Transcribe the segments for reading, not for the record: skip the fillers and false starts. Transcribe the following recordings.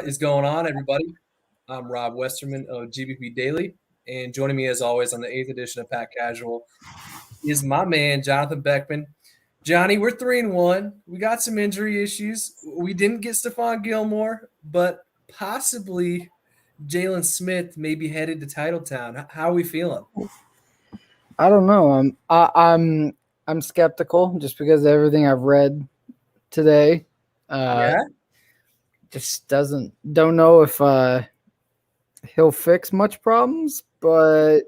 What is going on, everybody? I'm Rob Westerman of GBP Daily, and joining me as always on the 8th edition of Pat Casual is my man, Johnathan Beckman. Johnny, we're 3-1. We got some injury issues. We didn't get Stephon Gilmore, but possibly Jalen Smith may be headed to Titletown. How are we feeling? I don't know. I'm skeptical just because of everything I've read today. Yeah? Just don't know if he'll fix much problems, but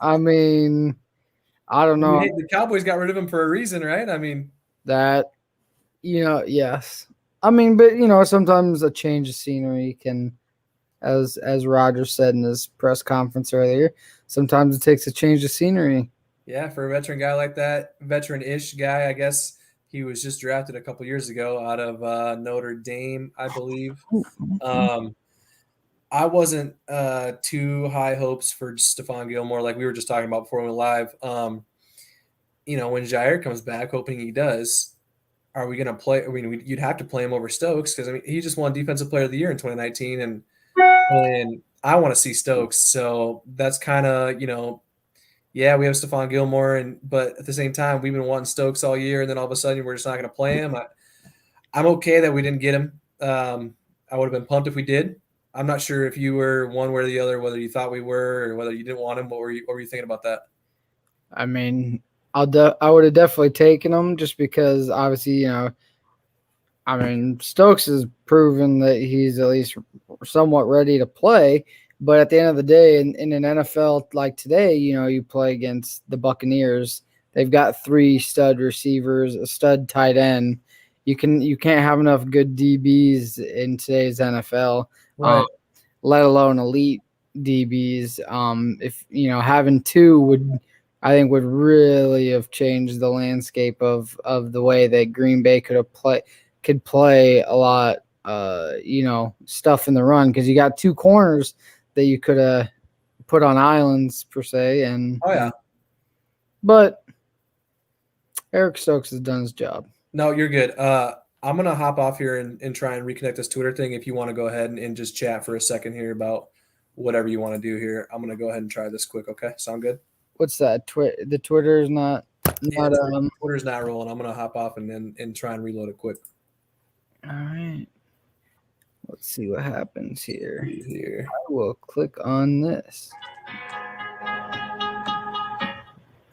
I mean, I don't know The Cowboys got rid of him for a reason, right? I mean, that yes. I mean, but sometimes a change of scenery can, as Roger said in his press conference earlier, sometimes it takes a change of scenery. yeah, for a veteran guy like that, veteran-ish guy, I guess he was just drafted a couple years ago out of Notre Dame, I believe. I wasn't too high hopes for Stephon Gilmore, like we were just talking about before we went live. When Jair comes back, hoping he does, are we going to play? I mean, you'd have to play him over Stokes because he just won Defensive Player of the Year in 2019, and I want to see Stokes. So that's kind of yeah, we have Stephon Gilmore, but at the same time, we've been wanting Stokes all year, and then all of a sudden we're just not going to play him. I'm okay that we didn't get him. I would have been pumped if we did. I'm not sure if you were one way or the other, whether you thought we were or whether you didn't want him. What were you thinking about that? I mean, I would have definitely taken him just because obviously, Stokes has proven that he's at least somewhat ready to play. But at the end of the day, in an NFL like today, you play against the Buccaneers. They've got 3 stud receivers, a stud tight end. You can't have enough good DBs in today's NFL. Right. Let alone elite DBs. If having 2 would really have changed the landscape of the way that Green Bay could play a lot. Stuff in the run because you got 2 corners that you could have put on islands per se. And but Eric Stokes has done his job. No, you're good. I'm going to hop off here and try and reconnect this Twitter thing. If you want to go ahead and just chat for a second here about whatever you want to do here, I'm going to go ahead and try this quick. Okay. Sound good? What's that? The Twitter is not Twitter's not rolling. I'm going to hop off and try and reload it quick. All right. Let's see what happens here. I will click on this.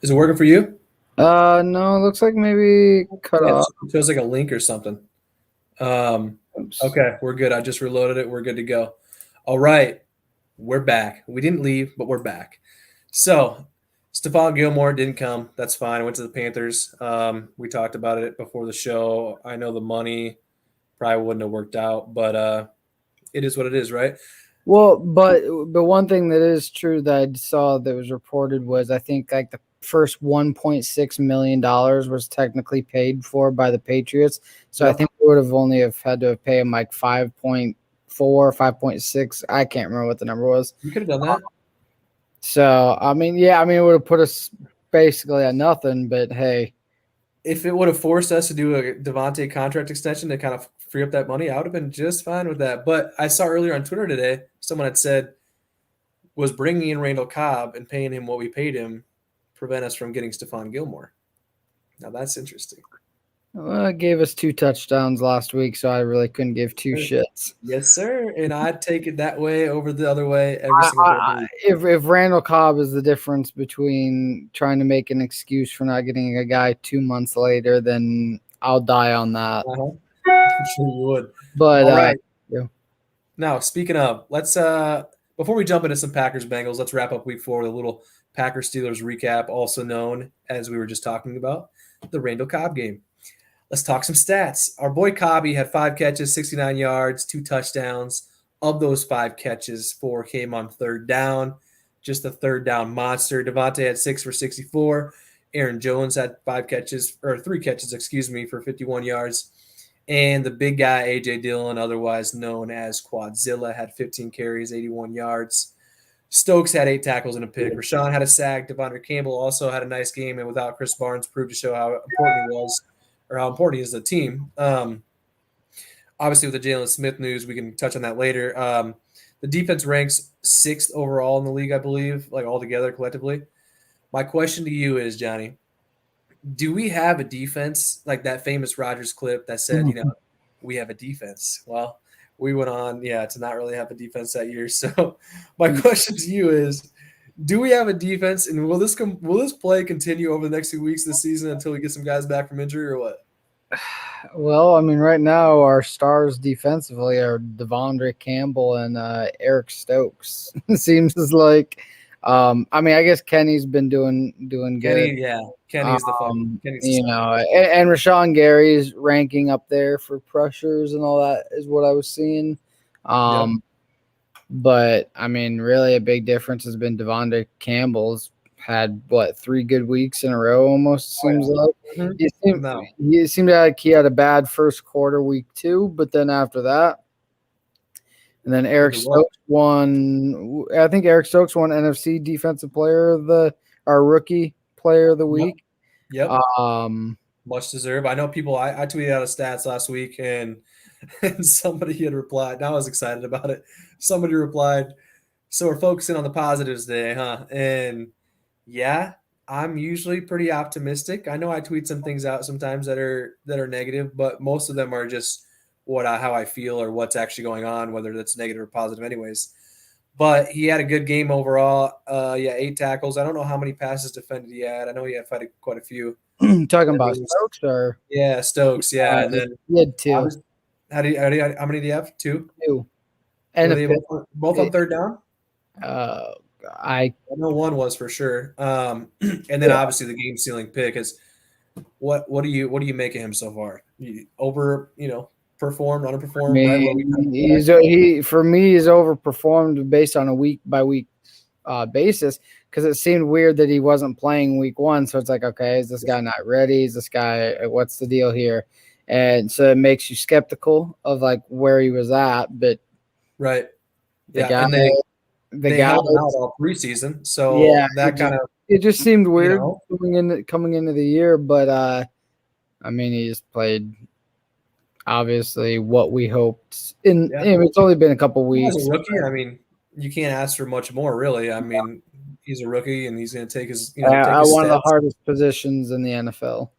Is it working for you? No, it looks like maybe cut off. It feels like a link or something. Okay, we're good. I just reloaded it. We're good to go. All right, we're back. We didn't leave, but we're back. So, Stephon Gilmore didn't come. That's fine. I went to the Panthers. We talked about it before the show. I know the money probably wouldn't have worked out, but it is what it is, right? Well, but one thing that is true that I saw that was reported was I think like the first $1.6 million was technically paid for by the Patriots. So yep. I think we would have only had to pay him like 5.4, 5.6. I can't remember what the number was. You could have done that. So, it would have put us basically at nothing, but hey. If it would have forced us to do a Devontae contract extension to kind of free up that money, I would have been just fine with that. But I saw earlier on Twitter today, someone had said, was bringing in Randall Cobb and paying him what we paid him prevent us from getting Stephon Gilmore. Now that's interesting. Well, it gave us 2 touchdowns last week, so I really couldn't give 2 shits. Yes, sir. And I'd take it that way over the other way every single day. If Randall Cobb is the difference between trying to make an excuse for not getting a guy 2 months later, then I'll die on that. I'm sure you would. But all right. Now, speaking of, let's before we jump into some Packers Bengals, let's wrap up week 4 with a little Packers Steelers recap, also known as we were just talking about the Randall Cobb game. Let's talk some stats. Our boy Cobby had 5 catches, 69 yards, 2 touchdowns. Of those 5 catches, 4 came on third down. Just a third down monster. Devontae had 6 for 64. Aaron Jones had 3 catches, for 51 yards. And the big guy, A.J. Dillon, otherwise known as Quadzilla, had 15 carries, 81 yards. Stokes had 8 tackles and a pick. Rashawn had a sack. Devondre Campbell also had a nice game, and without Chris Barnes, proved to show how important he was, or how important he is to the team. obviously with the Jalen Smith news, we can touch on that later. The defense ranks 6th overall in the league, I believe, like all together collectively. My question to you is, Johnny, do we have a defense like that famous Rodgers clip that said, we have a defense? Well, we went on, to not really have a defense that year. So my question to you is, do we have a defense, and will this play continue over the next 2 weeks of the season until we get some guys back from injury, or what? Well, I mean, right now our stars defensively are Devondre Campbell and Eric Stokes. It seems like, I mean, I guess Kenny's been doing good. Kenny's the You star. know, and Rashawn Gary's ranking up there for pressures and all that is what I was seeing. But I mean, really, a big difference has been Devondre Campbell's had 3 good weeks in a row almost seems like. It seemed like he had a bad first quarter, week 2, but then after that, and then Eric Stokes won. I think Eric Stokes won NFC Defensive Player of our Rookie Player of the Week. Yep. Much deserved. I know I tweeted out a stats last week, and somebody had replied, and I was excited about it. Somebody replied, "So we're focusing on the positives today, huh?" And yeah, I'm usually pretty optimistic. I know I tweet some things out sometimes that are negative, but most of them are just how I feel or what's actually going on, whether that's negative or positive anyways. But he had a good game overall. 8 tackles. I don't know how many passes defended he had. I know he had quite a few. Talking about Stokes or? Yeah, Stokes, yeah. And then he had 2. How many do you have? 2? 2. And were they both on third down? I know one was for sure. And then obviously the game sealing pick is what do you make of him so far? Performed, underperformed, he for me he's overperformed based on a week by week basis, because it seemed weird that he wasn't playing week 1. So it's like, okay, is this guy not ready? Is this guy, what's the deal here? And so it makes you skeptical of like where he was at, but right. The guy, and they held him out all preseason, so it just seemed weird coming into the year. But I mean, he just played obviously what we hoped. It's only been a couple weeks. As a rookie, I mean, you can't ask for much more, really. I mean, he's a rookie and he's going to take his one of the hardest positions in the NFL.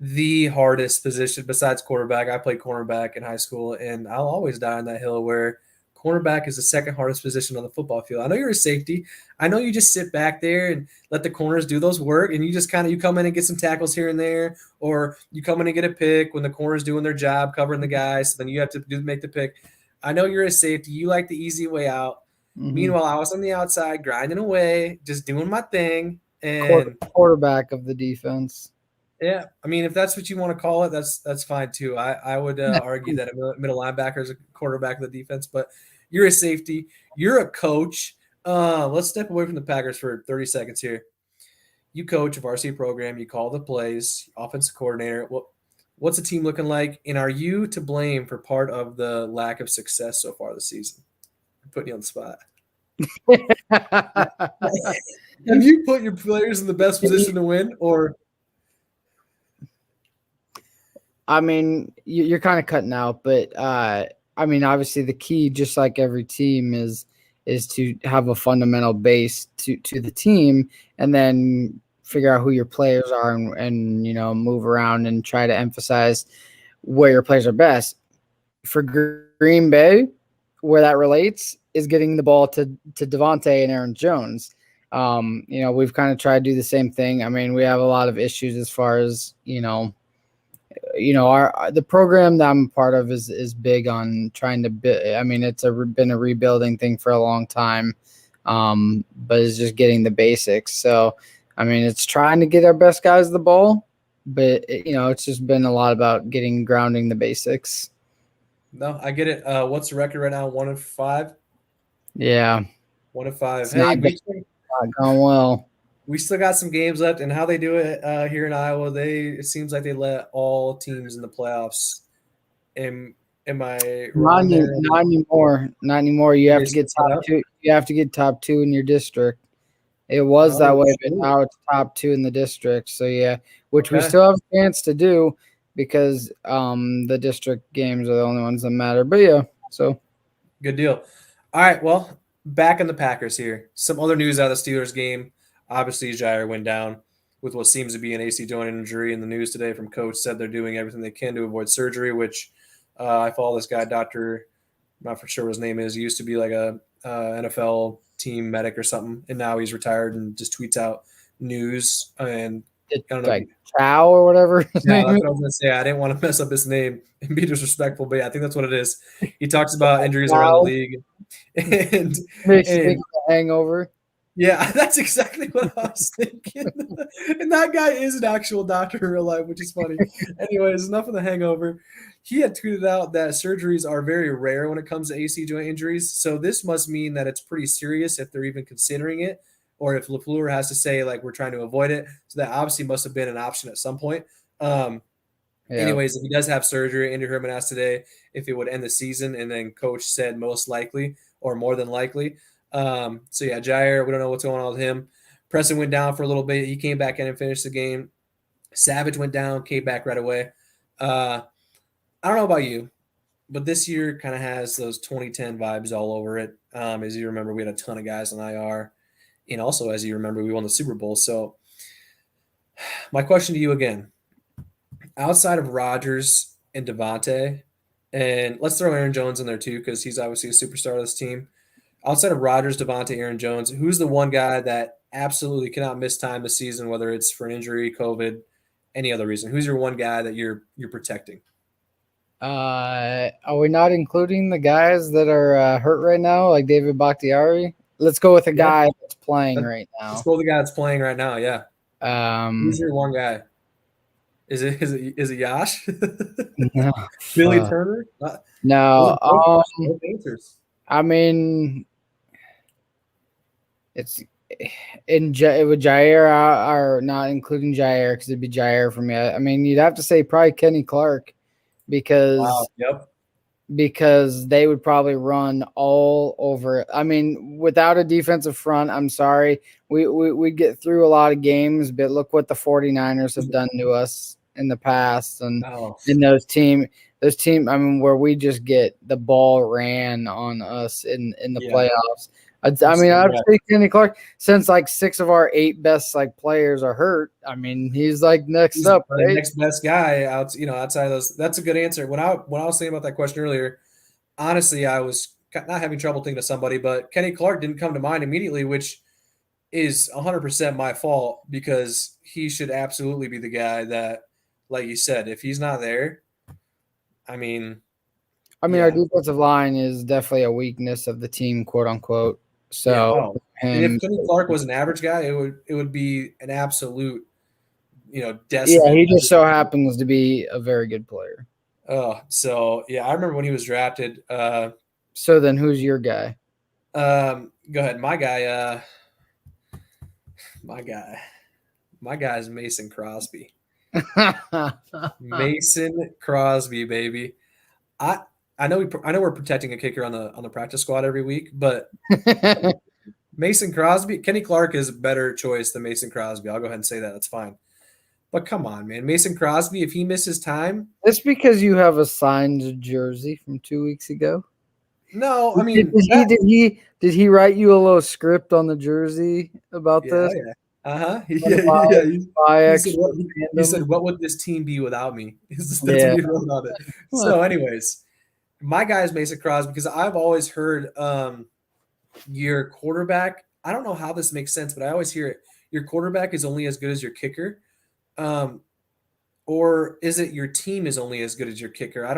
The hardest position besides quarterback. I played cornerback in high school, and I'll always die on that hill where cornerback is the second hardest position on the football field. I know you're a safety. I know you just sit back there and let the corners do those work, and you just you come in and get some tackles here and there, or you come in and get a pick when the corner's doing their job covering the guys, so then you have to make the pick. I know you're a safety. You like the easy way out. Mm-hmm. Meanwhile, I was on the outside grinding away, just doing my thing. And quarterback of the defense. Yeah, I mean, if that's what you want to call it, that's fine too. I would argue that a middle linebacker is a quarterback of the defense, but you're a safety. You're a coach. Let's step away from the Packers for 30 seconds here. You coach a varsity program. You call the plays, offensive coordinator. What's the team looking like? And are you to blame for part of the lack of success so far this season? I'm putting you on the spot. Have you put your players in the best position to win, or? I mean, you're kind of cutting out, but I mean, obviously the key, just like every team, is to have a fundamental base to the team, and then figure out who your players are, and move around and try to emphasize where your players are best. For Green Bay, where that relates is getting the ball to Devontae and Aaron Jones. We've kind of tried to do the same thing. I mean, we have a lot of issues as far as the program that I'm part of is big on trying to I mean, it's been a rebuilding thing for a long time, but it's just getting the basics. So, I mean, it's trying to get our best guys the ball, but it's just been a lot about grounding the basics. No, I get it. What's the record right now? 1-5. Yeah, 1-5. It's not going well. We still got some games left, and how they do it here in Iowa, it seems like they let all teams in the playoffs. Am I wrong? Not anymore. Not anymore. You have to get top 2. You have to get top 2 in your district. It was that way, but now it's top 2 in the district. So yeah, which we still have a chance to do. because the district games are the only ones that matter. But yeah, so Good deal. All right, well, back in the Packers here. Some other news out of the Steelers game. Obviously, Jair went down with what seems to be an AC joint injury in the news today from coach said they're doing everything they can to avoid surgery, which I follow this guy, Dr. I'm not for sure what his name is. He used to be like a NFL team medic or something, and now he's retired and just tweets out news. And it's I don't know if like Chow or whatever his yeah, name that's is. what I was gonna say. I didn't want to mess up his name and be disrespectful, but yeah, I think that's what it is. He talks about injuries around the Chow league, and makes you think and of the Hangover. yeah, that's exactly what I was thinking. And that guy is an actual doctor in real life, which is funny. Anyways, enough of the hangover. He had tweeted out that surgeries are very rare when it comes to AC joint injuries. So this must mean that it's pretty serious if they're even considering it, or if LaFleur has to say like we're trying to avoid it. So that obviously must have been an option at some point. Um, Yeah. Anyways, if he does have surgery, Andrew Herman asked today if it would end the season, and then coach said most likely or more than likely. So yeah, Jair, we don't know what's going on with him. Preston went down for a little bit. He came back in and finished the game. Savage went down, came back right away. I don't know about you, but this year kind of has those 2010 vibes all over it. As you remember, we had a ton of guys on IR, and also as you remember, we won the Super Bowl. So my question to you again: outside of Rodgers and Devontae, and let's throw Aaron Jones in there too because he's obviously a superstar of this team. Outside of Rodgers, Devontae, Aaron Jones, who's the one guy that absolutely cannot miss time this season, whether it's for an injury, COVID, any other reason? Who's your one guy that you're protecting? Are we not including the guys that are hurt right now, like David Bakhtiari? Let's go with a Yeah, guy that's playing let, right let's now. go with the guy that's playing right now. Yeah, who's Um, your one guy? Is it Yash? no, Billy fuck. Turner? Those are No. both answers. I mean, it's with Jair or not including Jair because it'd be Jair for me. I mean, you'd have to say probably Kenny Clark Wow. because Yep. they would probably run all over it. I mean, without a defensive front, I'm sorry. We get through a lot of games, but look what the 49ers have done to us in the past and Oh, in those team I mean where we just get the ball ran on us in the yeah. playoffs. I I'm mean, so I'd glad. say Kenny Clark since like 6 of our 8 best like players are hurt. I mean, he's like next He's up, the right? next best guy outside of those. That's a good answer. When I was thinking about that question earlier, honestly, I was not having trouble thinking of somebody, but Kenny Clark didn't come to mind immediately, which is 100% my fault because he should absolutely be the guy that, like you said, if he's not there, I mean, I mean, our yeah, defensive line is definitely a weakness of the team, quote unquote. yeah. So Oh, and if him, Kenny Clark was an average guy, it would be an absolute, yeah, decimate. he just so happens to be a very good player. Oh, so yeah, I remember when he was drafted. So then, who's your guy? Go ahead, my guy, my guy is Mason Crosby. Mason Crosby, baby. I I know we're protecting a kicker on the practice squad every week, but Mason Crosby, Kenny Clark is a better choice than Mason Crosby. I'll go ahead and say that. That's fine. But come on, man, Mason Crosby, if he misses time, That's because you have a signed jersey from 2 weeks ago. no, I Did, mean did he that. did he did he write you a little script on the jersey about Yeah, this? oh yeah, uh huh. On Yeah, why yeah. why He said extra what he fandom? said. What would this team be without me? That's what Yeah. he wrote on it. So, anyways, my guy is Mason Crosby because I've always heard your quarterback. I don't know how this makes sense, but I always hear it. Your quarterback is only as good as your kicker. Um, or is it your team is only as good as your kicker? I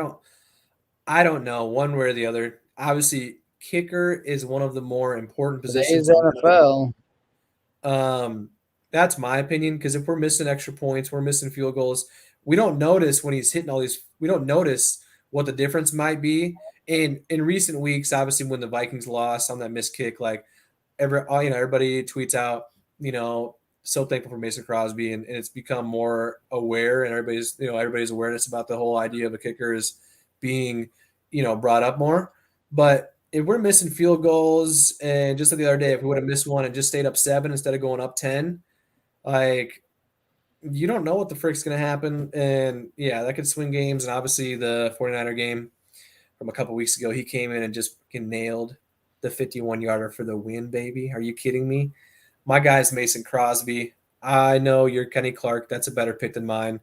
don't know one way or the other. Obviously, kicker is one of the more important Today's positions in the NFL. NFL. Um, that's my opinion because if we're missing extra points, we're missing field goals. We don't notice when he's hitting all these. We don't notice what the difference might be. And in recent weeks, obviously, when the Vikings lost on that missed kick, like everybody tweets out, so thankful for Mason Crosby, and it's become more aware, and everybody's awareness about the whole idea of a kicker is being, brought up more. But if we're missing field goals, and just like the other day, if we would have missed one and just stayed up 7 instead of going up 10, like you don't know what the frick's going to happen. And yeah, that could swing games. And obviously, the 49er game from a couple weeks ago, he came in and just fucking nailed the 51-yarder for the win, baby. Are you kidding me? My guy's Mason Crosby. I know you're Kenny Clark. That's a better pick than mine.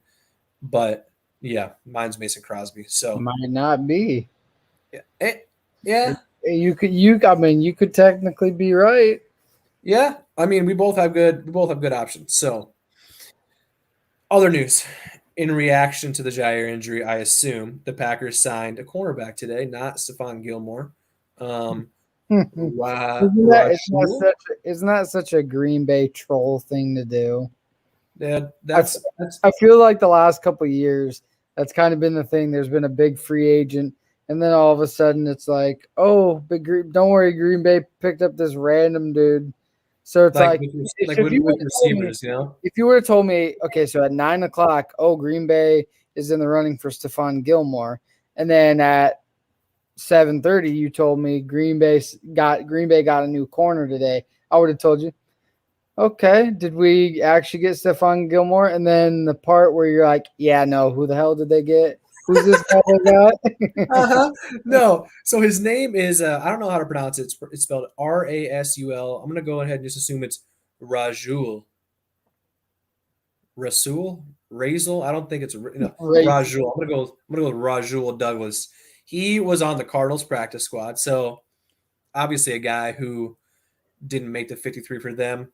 But yeah, mine's Mason Crosby. So Might not be. yeah, yeah, I mean, you could technically be right. yeah. I mean, we both have good options. So other news. In reaction to the Jair injury, I assume the Packers signed a cornerback today, not Stephon Gilmore. Um, isn't Rashul. isn't that such a Green Bay troll thing to do? Yeah, I, f- that's I feel like the last couple of years, that's kind of been the thing. There's been a big free agent, and then all of a sudden it's like, oh, don't worry, Green Bay picked up this random dude. So it's like like, with, if, like if with, you would with have told me, receivers, you know. if you would have told me, okay, so at 9 o'clock, oh, Green Bay is in the running for Stephon Gilmore, and then at 7:30, you told me Green Bay got a new corner today. I would have told you, okay, did we actually get Stephon Gilmore? And then the part where you're like, yeah, no, who the hell did they get? Who's this guy they got? Uh-huh. No. So his name is I don't know how to pronounce it. It's spelled Rasul. I'm gonna go ahead and just assume it's Rajul. Rasul? Razel? I don't think it's Race. Rajul. I'm gonna go with Rajul Douglas. He was on the Cardinals practice squad, so obviously a guy who didn't make the 53 for them.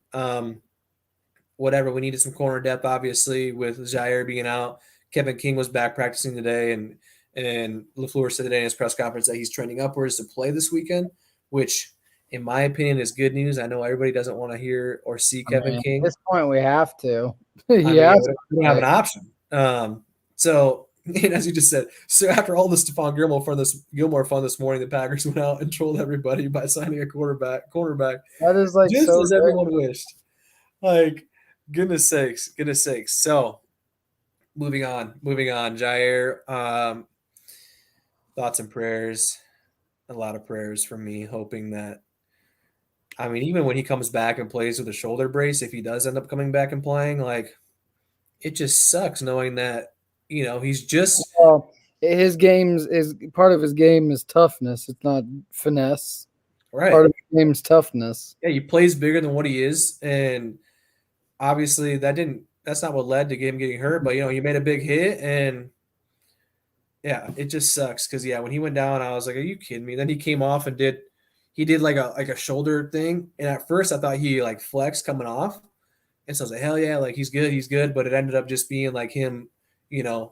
Whatever. We needed some corner depth, obviously, with Jair being out. Kevin King was back practicing today, and LaFleur said today in his press conference that he's trending upwards to play this weekend, which, in my opinion, is good news. I know everybody doesn't want to hear or see I Kevin mean, at King. this point, we have to. I He mean, yeah, has we don't have to an option. So, and as you just said, so after all the Stephon Gilmore fun this morning, the Packers went out and trolled everybody by signing a cornerback, play. That is like just so as good. everyone wished. Like, goodness sakes. So, moving on. Jair, thoughts and prayers, a lot of prayers from me, hoping that. I mean, even when he comes back and plays with a shoulder brace, if he does end up coming back and playing, like it just sucks knowing that he's just Well, his games is part of his game is toughness. It's not finesse. Part right. of the game is toughness. Yeah, he plays bigger than what he is, and obviously That's not what led to him getting hurt, but he made a big hit, and yeah, it just sucks because yeah, when he went down, I was like, "Are you kidding me?" Then he came off and he did like a shoulder thing, and at first I thought he like flexed coming off, and so I was like, "Hell yeah, like he's good," but it ended up just being like him,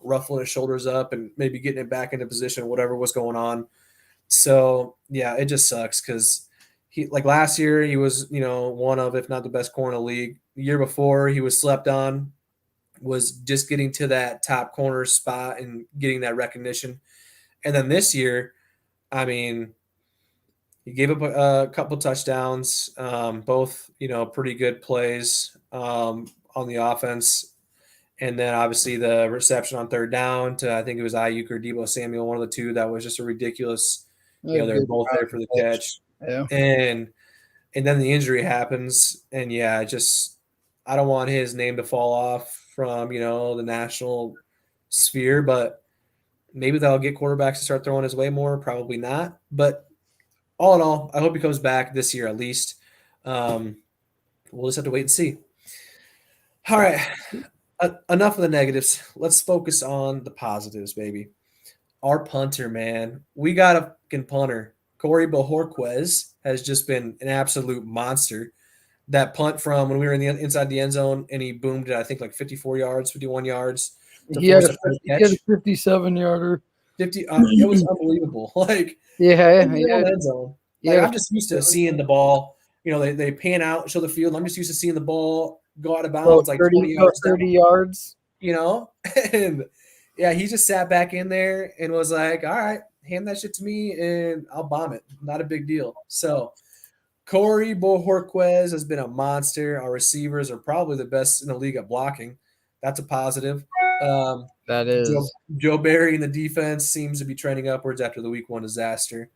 ruffling his shoulders up and maybe getting it back into position, whatever was going on. So yeah, it just sucks because he like last year he was one of if not the best corner in the league. The year before he was slept on, was just getting to that top corner spot and getting that recognition. And then this year, I mean, he gave up a couple touchdowns, both pretty good plays on the offense, and then obviously the reception on third down to I think it was Ayuk or Debo Samuel, one of the two. That was just a ridiculous. A They're good both there for the catch. catch, Yeah. and then the injury happens, and yeah, just I don't want his name to fall off from the national sphere, but maybe they'll get quarterbacks to start throwing his way more. Probably not, but all in all, I hope he comes back this year at least. Um, we'll just have to wait and see. All right, enough of the negatives. Let's focus on the positives, baby. Our punter, man, we got a fucking punter. Corey Bojorquez has just been an absolute monster. That punt from when we were inside the end zone and he boomed it, I think like 54 yards, 51 yards to He had force a a fair he had a catch. 57 yarder. 50, it was unbelievable. Like Yeah, in the yeah. own end zone. He Like had a I'm just used to seeing the ball. They pan out, show the field. I'm just used to seeing the ball go out of bounds like 20 yards down. 30 yards. You know, and yeah, he just sat back in there and was like, "All right, hand that shit to me, and I'll bomb it. Not a big deal." So Corey Bojorquez has been a monster. Our receivers are probably the best in the league at blocking. That's a positive. Um, That Joe, is. Joe Barry in the defense seems to be trending upwards after the week one disaster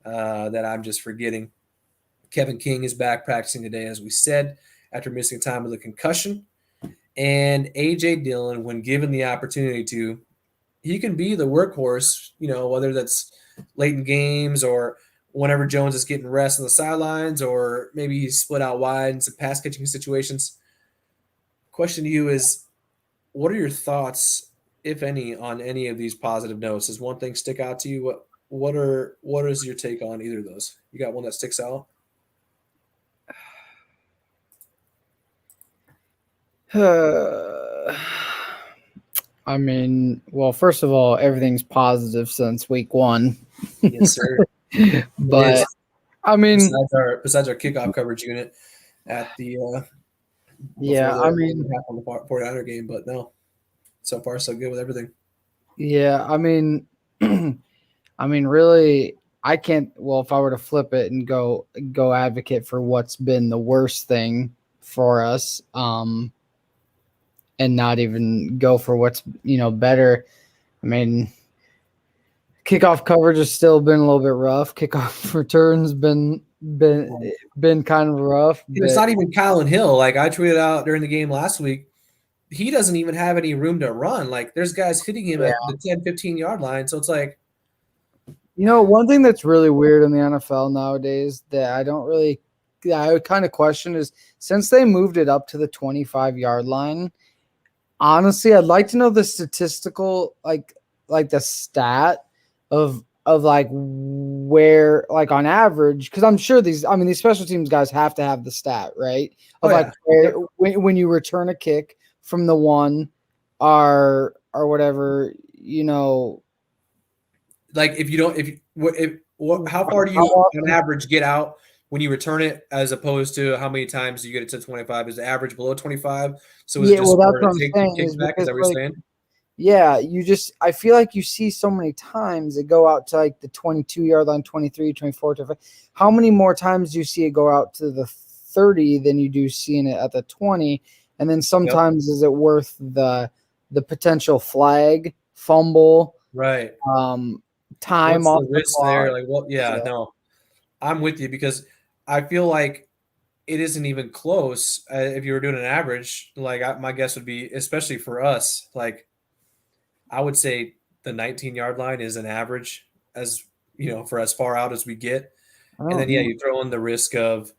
that I'm just forgetting. Kevin King is back practicing today, as we said, after missing time with a concussion. And AJ Dillon, when given the opportunity to, he can be the workhorse, whether that's late in games or whenever Jones is getting rest on the sidelines, or maybe he's split out wide in some pass catching situations. Question to you is, what are your thoughts, if any, on any of these positive notes? Does one thing stick out to you? What is your take on either of those? You got one that sticks out? I mean, well, first of all, everything's positive since week 1. Yes, sir. But I mean, besides our kickoff coverage unit at the yeah, before I the mean, half on the 49er game, but no, so far so good with everything. yeah, I mean, I mean, really, I can't. Well, if I were to flip it and go advocate for what's been the worst thing for us, and not even go for what's better. I mean, kickoff coverage has still been a little bit rough. Kickoff returns been kind of rough. And it's not even Colin Hill. Like I tweeted out during the game last week, he doesn't even have any room to run. Like there's guys hitting him at the 10, 15-yard line. So it's like, one thing that's really weird in the NFL nowadays that I would kind of question is, since they moved it up to the 25-yard line, honestly, I'd like to know the statistical, like the stat of like where, like on average, because I'm sure these special teams guys have to have the stat, right? Of when you return a kick from the 1 or whatever, like how far do you on average get out when you return it, as opposed to how many times do you get it to 25? Is the average below 25? So is it just that's for what I'm take saying. kickback? Is that what you're saying? Yeah, I feel like you see so many times it go out to like the 22-yard line, 23, 24, 25. How many more times do you see it go out to the 30 than you do seeing it at the 20? And then sometimes is it worth the potential flag, fumble, right? Time What's off the the risk clock? there? Like, no, I'm with you, because I feel like it isn't even close. If you were doing an average, like my guess would be, especially for us, like I would say the 19-yard line is an average, as for as far out as we get. And then you throw in the risk of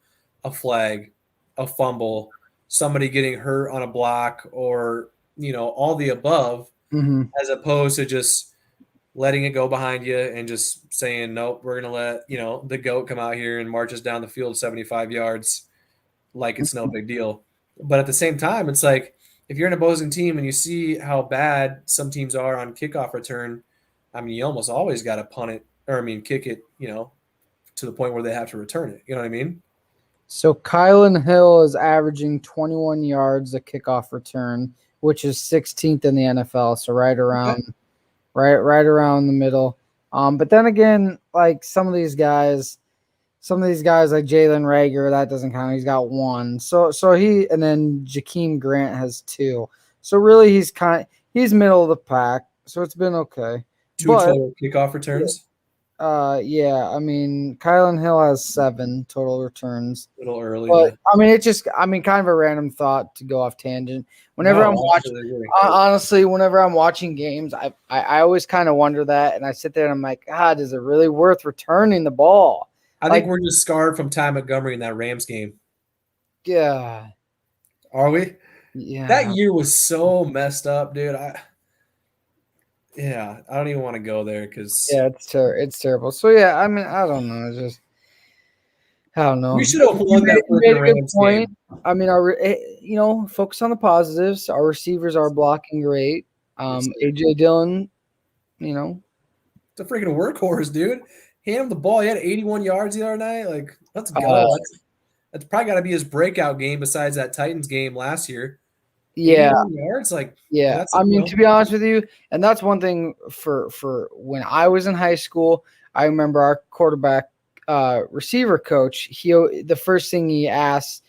a flag, a fumble, somebody getting hurt on a block, or all the above, as opposed to just letting it go behind you and just saying, nope, we're going to let, the GOAT come out here and march us down the field 75 yards like it's no big deal. But at the same time, it's like, if you're an opposing team and you see how bad some teams are on kickoff return, I mean, you almost always got to punt it, or kick it, to the point where they have to return it. You know what I mean? So Kylan Hill is averaging 21 yards a kickoff return, which is 16th in the NFL. So right around the middle. But then again, like some of these guys like Jalen Rager, that doesn't count. He's got 1. So and then Jakeem Grant has 2. So really he's middle of the pack. So it's been okay. 2 total kickoff returns. Yeah. I mean, Kylan Hill has 7 total returns. A little early. But I mean, kind of a random thought to go off tangent. Whenever I'm watching, honestly, whenever I'm watching games, I always kind of wonder that, and I sit there and I'm like, God, is it really worth returning the ball? I think we're just scarred from Ty Montgomery in that Rams game. Yeah. Are we? Yeah. That year was so messed up, dude. I don't even want to go there because it's terrible. So yeah, I mean, I don't know. It's just, I don't know. We should have won that Rams game. I mean, focus on the positives. Our receivers are blocking great. AJ Dillon, it's a freaking workhorse, dude. Hand him the ball. He had 81 yards the other night. Like, let's go. That's probably got to be his breakout game besides that Titans game last year. Yeah. 81 yards, I mean, to be honest with you, and that's one thing for when I was in high school, I remember our quarterback receiver coach, the first thing he asked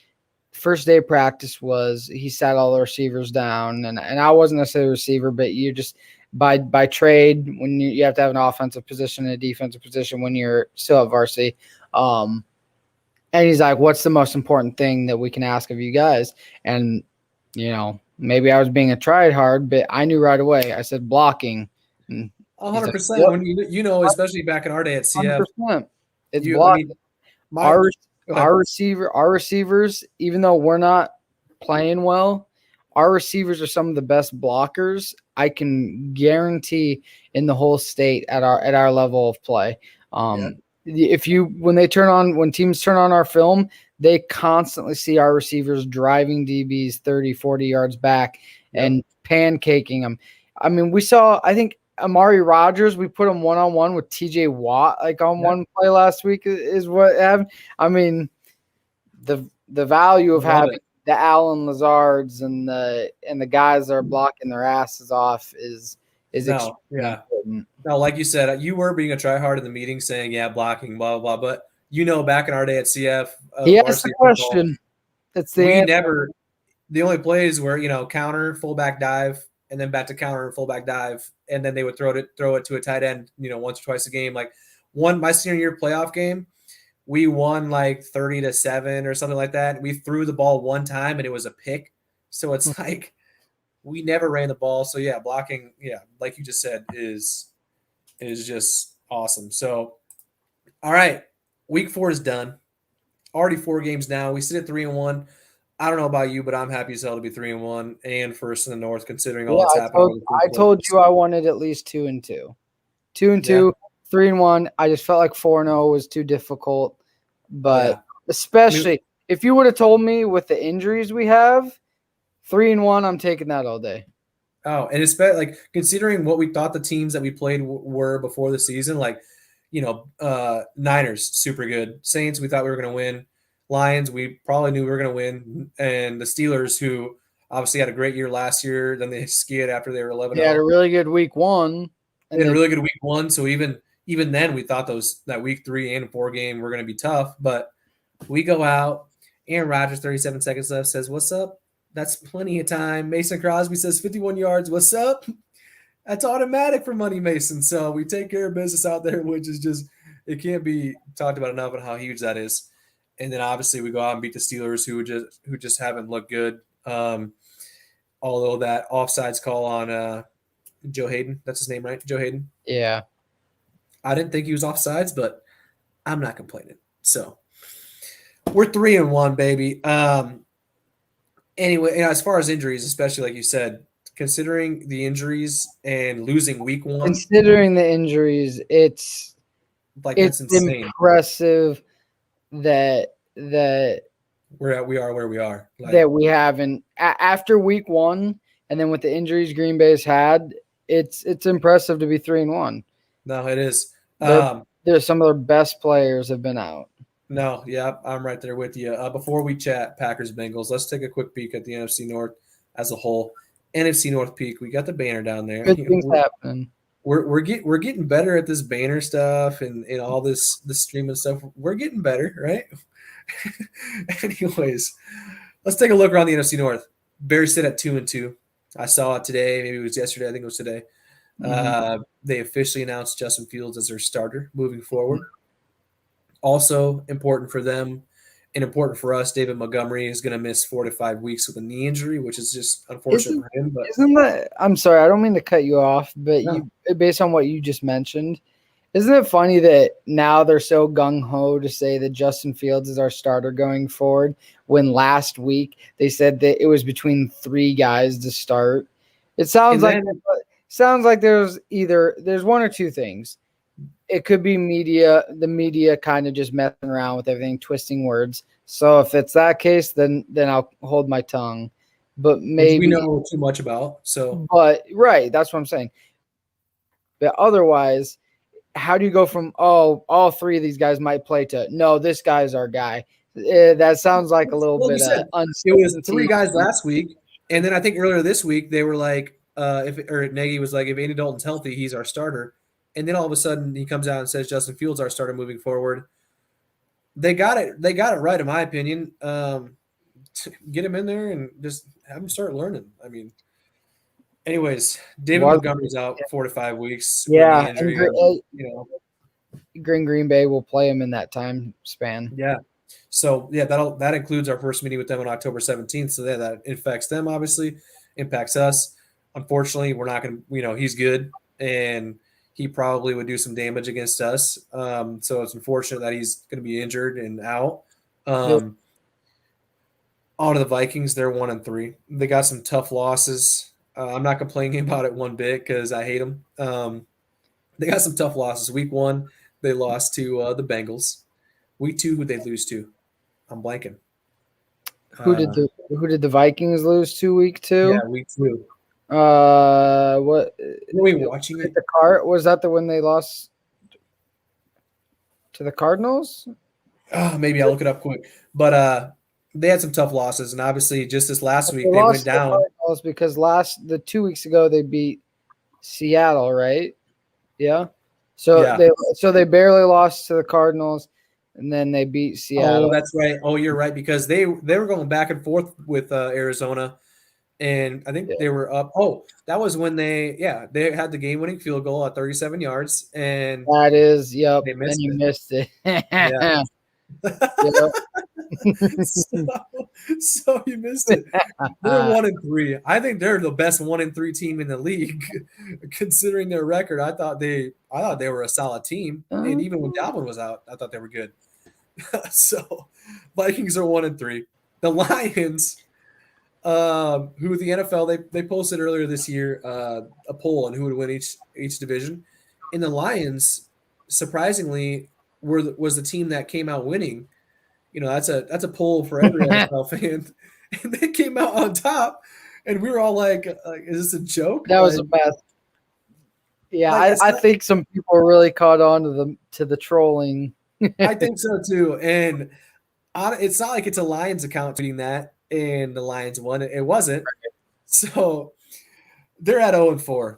first day of practice was, he sat all the receivers down, and I wasn't necessarily a receiver, but you just by trade, when you have to have an offensive position and a defensive position when you're still at varsity. And he's like, what's the most important thing that we can ask of you guys? And Maybe I was being a try hard, but I knew right away. I said blocking. And he's like, 100%. "Yep, When especially back in our day at CF, 100%. It's I blocking." mean, my Our go ahead. our receivers, even though we're not playing well, our receivers are some of the best blockers I can guarantee in the whole state at our level of play. Yeah. If you when teams turn on our film, they constantly see our receivers driving DBs 30, 40 yards back Yep. and pancaking them. I mean, we saw, I think Amari Rogers, we put him one-on-one with TJ Watt like on Yep. one play last week is what happened. I mean, the value of Love having it. the Allen Lazards and the guys that are blocking their asses off is extremely Yeah. important. No, like you said, you were being a tryhard in the meeting saying, yeah, blocking, blah, blah, blah. But, back in our day at CF, He asked the varsity football, question. That's the we answer. never, the only plays were, counter, fullback dive, and then back to counter and fullback dive. And then they would throw it to a tight end, once or twice a game. Like my senior year playoff game, we won like 30-7 or something like that. We threw the ball one time and it was a pick. So it's like we never ran the ball. So yeah, blocking, like you just said, is just awesome. So all right, week 4 is done. Already 4 games now. We sit at 3-1. I don't know about you, but I'm happy as hell to be 3-1 and first in the North, considering all that's happened. I told you I wanted at least 2-2. 2-2, 3-1. I just felt like 4-0 was too difficult. But especially if you would have told me with the injuries we have, 3-1, I'm taking that all day. Oh, and it's like considering what we thought the teams that we played were before the season, like Niners super good, Saints we thought we were going to win, Lions we probably knew we were going to win, and the Steelers who obviously had a great year last year, then they skid after they were 11-0. They had a really good week 1. They had a really good week 1, so even then we thought that week 3 and 4 game were going to be tough, but we go out. Aaron Rodgers, 37 seconds left, says, "What's up?" That's plenty of time. Mason Crosby says 51 yards. What's up? That's automatic for Money Mason. So we take care of business out there, which is just, it can't be talked about enough on how huge that is. And then obviously we go out and beat the Steelers who just haven't looked good. Although that offsides call on Joe Hayden, that's his name, right? Joe Hayden. Yeah. I didn't think he was offsides, but I'm not complaining. So we're 3-1, baby. Anyway, as far as injuries, especially like you said, considering the injuries and losing week 1, considering the injuries, it's that's insane. Impressive that we are where we are. That we haven't after week 1, and then with the injuries Green Bay's had, it's impressive to be 3-1. No, it is. There's some of their best players have been out. No, yeah, I'm right there with you. Before we chat Packers Bengals, let's take a quick peek at the NFC North as a whole. NFC North peak, we got the banner down there. Good things happening. We're getting better at this banner stuff and all this streaming stuff. We're getting better, right? Anyways, let's take a look around the NFC North. Bears sit at 2-2. I saw it today. Maybe it was yesterday. I think it was today. They officially announced Justin Fields as their starter moving forward. Also important for them and important for us, David Montgomery is going to miss 4 to 5 weeks with a knee injury, which is just unfortunate for him. But isn't that? I'm sorry, I don't mean to cut you off, but based on what you just mentioned, isn't it funny that now they're so gung ho to say that Justin Fields is our starter going forward, when last week they said that it was between 3 guys to start? It sounds like there's one or two things. It could be the media kind of just messing around with everything, twisting words. So if it's that case, then I'll hold my tongue. But maybe we know too much about. So, but right, that's what I'm saying. But otherwise, how do you go from all 3 of these guys might play to no, this guy's our guy? That sounds like a little bit uncertainty. It was 3 guys last week, and then I think earlier this week they were like, Nagy was like, if Andy Dalton's healthy, he's our starter. And then all of a sudden he comes out and says Justin Fields our starter moving forward. They got it right, in my opinion. Get him in there and just have him start learning. I mean, anyways, David Montgomery's out 4 to 5 weeks. Yeah, with the injury, Green Bay will play him in that time span. Yeah. So yeah, that includes our first meeting with them on October 17th. So that affects them obviously. impacts us. Unfortunately, we're not going to, he's good and he probably would do some damage against us. So it's unfortunate that he's going to be injured and out. Yep. On to the Vikings, they're 1-3. They got some tough losses. I'm not complaining about it one bit because I hate them. They got some tough losses. Week 1, they lost to the Bengals. Week 2, who they lose to? I'm blanking. Who did the Vikings lose to week 2? Yeah, week 2. What? Were we watching it? Was that the when they lost to the Cardinals? Maybe I'll look it up quick. But they had some tough losses, and obviously, just this last week they went down because the 2 weeks ago they beat Seattle, right? Yeah. So they barely lost to the Cardinals, and then they beat Seattle. Oh, that's right. Oh, you're right, because they were going back and forth with Arizona, and I think they were up. Oh, that was when they had the game-winning field goal at 37 yards, and that is they missed it. Yeah. So you missed it. They're 1-3. I think they're the best 1-3 team in the league, considering their record. I thought they were a solid team, and even when Dalvin was out, I thought they were good. So Vikings are 1-3. The Lions, who the NFL they posted earlier this year a poll on who would win each division, and the Lions surprisingly was the team that came out winning. That's a poll for every NFL fan, and they came out on top, and we were all like "Is this a joke?" That was a bad. Yeah, I think some people really caught on to the trolling. I think so too, and it's not like it's a Lions account tweeting that, and the Lions won. It wasn't. So they're at 0-4.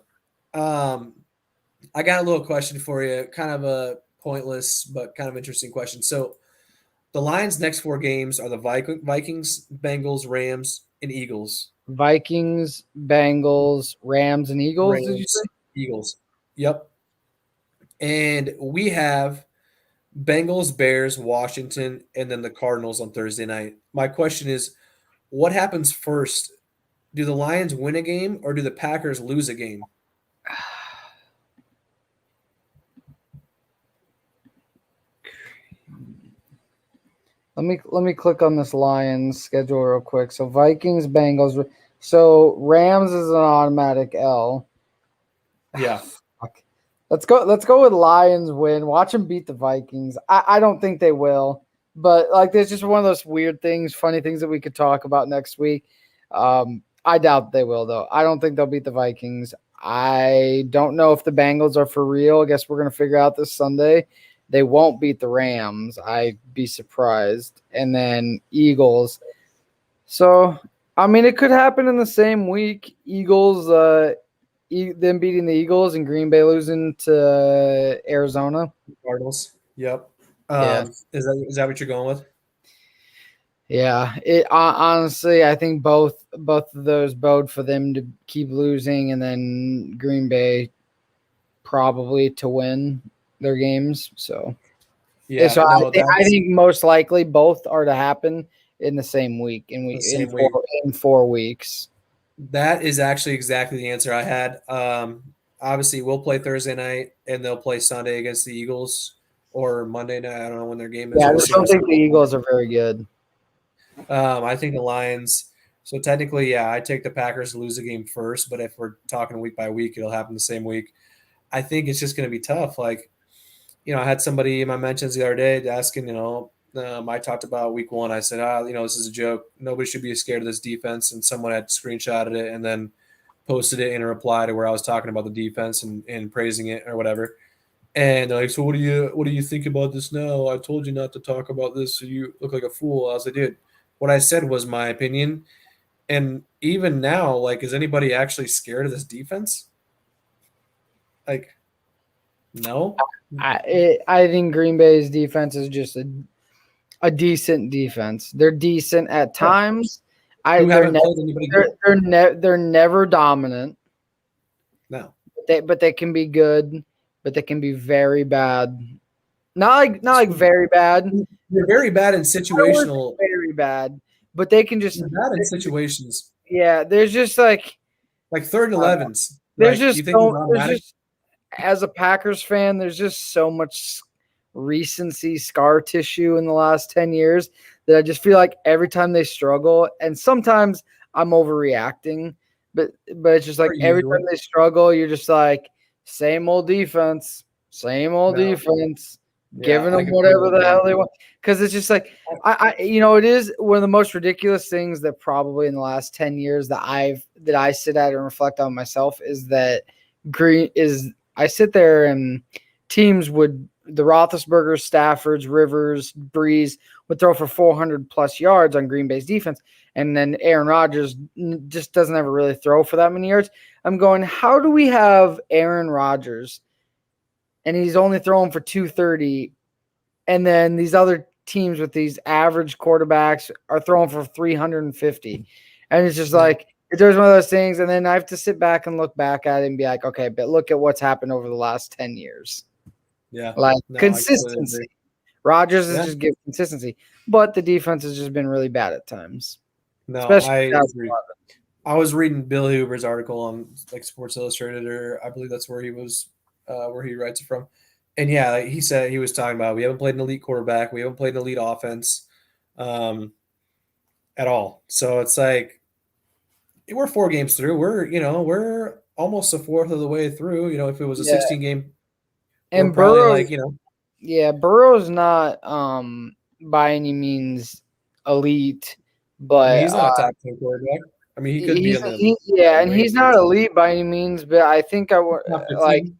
I got a little question for you, kind of a pointless but kind of interesting question. So the Lions' next 4 games are the Vikings, Bengals, Rams, and Eagles. Vikings, Bengals, Rams, and Eagles. Did you say? Eagles. Yep. And we have Bengals, Bears, Washington, and then the Cardinals on Thursday night. My question is, what happens first? Do the Lions win a game or do the Packers lose a game? Let me click on this Lions schedule real quick. So Vikings, Bengals. So Rams is an automatic L. Yeah. Let's go with Lions win. Watch them beat the Vikings. I don't think they will, but there's just one of those weird things, funny things that we could talk about next week. I doubt they will though. I don't think they'll beat the Vikings. I don't know if the Bengals are for real. I guess we're gonna figure out this Sunday. They won't beat the Rams. I'd be surprised. And then Eagles. So, I mean, it could happen in the same week. Eagles, them beating the Eagles and Green Bay losing to Arizona. Cardinals. Yep. Yeah. Is that what you're going with? Yeah. Honestly, I think both of those bode for them to keep losing, and then Green Bay probably to win their games. So yeah, so I think most likely both are to happen in the same week, in 4 weeks. That is actually exactly the answer I had. Obviously, we'll play Thursday night, and they'll play Sunday against the Eagles, or Monday night. I don't know when their game is. Yeah, I just don't think the Eagles are very good. I think the Lions. So technically, yeah, I take the Packers to lose the game first. But if we're talking week by week, it'll happen the same week. I think it's just going to be tough. I had somebody in my mentions the other day asking, I talked about week 1. I said, this is a joke. Nobody should be scared of this defense. And someone had screenshotted it and then posted it in a reply to where I was talking about the defense and praising it or whatever. And they're like, so what do you think about this now? I told you not to talk about this, so you look like a fool. I was like, dude, what I said was my opinion. And even now, is anybody actually scared of this defense? No. I think Green Bay's defense is just a decent defense. They're decent at times. They're never dominant. No. But they can be good, but they can be very bad. Not like very bad. They're very bad in situational. Very bad, but they can just bad in situations. Yeah, there's just Like third and Uh, 11s, right? You think it's there's automatic? just as a Packers fan, there's just so much recency scar tissue in the last 10 years that I just feel like every time they struggle, and sometimes I'm overreacting, but it's just Per like every usual. time they struggle, you're just like, same old defense, No. Yeah, giving I them completely whatever the agree. hell they want. Because it's just like it is one of the most ridiculous things that probably in the last 10 years that I sit at and reflect on myself is that green is I sit there and teams would the Roethlisbergers, Staffords, Rivers, Breeze would throw for 400 plus yards on Green Bay's defense, and then Aaron Rodgers just doesn't ever really throw for that many yards. I'm going, how do we have Aaron Rodgers and he's only throwing for 230, and then these other teams with these average quarterbacks are throwing for 350, and it's just Yeah. like there's one of those things, and then I have to sit back and look back at it and be like, okay, but look at what's happened over the last 10 years. Yeah. Like No, I completely agree. consistency. Rodgers has Yeah. just given consistency, but the defense has just been really bad at times, No, especially I agree. 2011. I was reading Bill Huber's article on like Sports Illustrated, or I believe that's where he was, where he writes it from. And yeah, like he said he was talking about we haven't played an elite quarterback, we haven't played an elite offense, um, at all. So it's like we're 4 games through. We're almost a fourth of the way through. If it was a Yeah, 16 game, we're and probably Burrow's like Burrow's not by any means elite, I mean but he's not a top 10 quarterback. I mean he could be he's in the yeah, and range. he's not elite by any means, but I think Top like 15.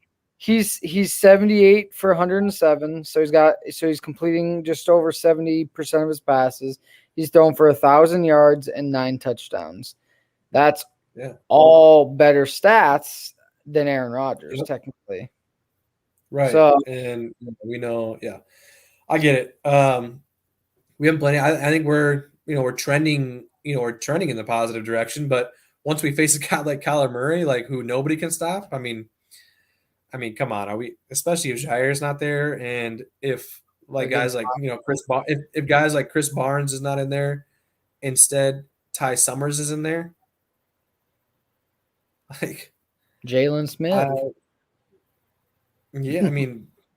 he's 78 for 107, so he's completing just over 70% of his passes. He's thrown for 1,000 yards and 9 touchdowns. That's Yeah. all better stats than Aaron Rodgers, Yep. technically. Right. So And we know, yeah, I get it. We haven't played. I think we're trending. We're trending in the positive direction. But once we face a guy like Kyler Murray, like who nobody can stop, come on. Are we? Especially if Jair's not there, and if like guys like if guys like Chris Barnes is not in there, instead Ty Summers is in there, like Jalen Smith. yeah,